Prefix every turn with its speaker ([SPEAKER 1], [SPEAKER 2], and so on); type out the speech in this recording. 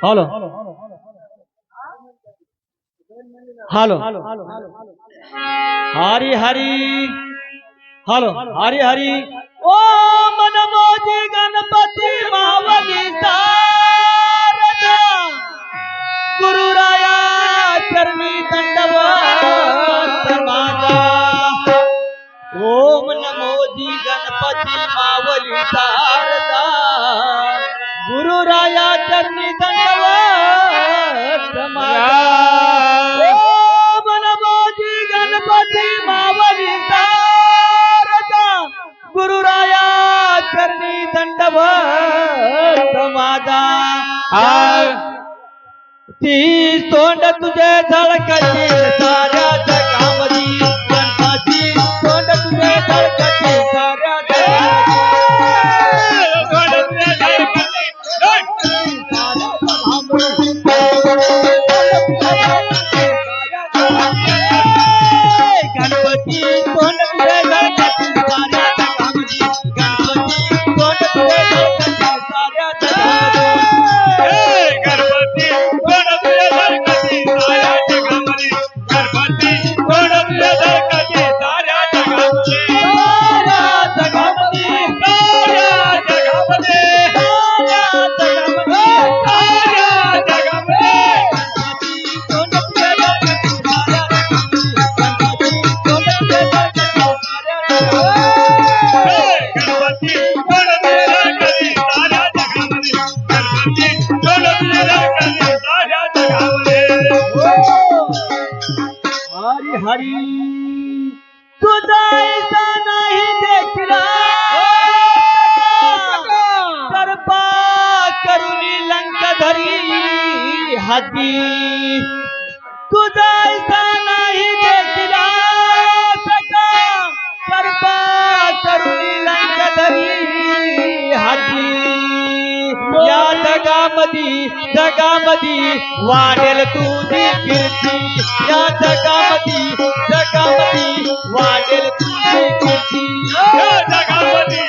[SPEAKER 1] hello hello Hari Hari hello Hari Hari ओम नमोजी गणपती मावली सारदा गुरुराया चरणी दंडवत माझा ओम नमोजी गणपती मावली सारदा गुरुराया चरणी दंडवत माझा ओम नमोजी गणपती मावली सारदा गुरुराया चरणी दंडवत माझा ती तोंड तुझे झळकती साऱ्या जगामधी गणपती तोंड तुझे झळकती साऱ्या गणपती तोंड तुझे झळकती साऱ्या जगामधी गणपती तोंड तुझे झळकती साऱ्या जगामधी हरी तुझा ऐसा नाही देखला कृपा करुणी लंक धरी हाती तुझा ऐसा नाही देखला कृपा करुणी लंक धरी हाती या जगामधी वाढेल तुझी कीर्ती या जगामधी वाढेल तुझी कीर्ती या जगामधी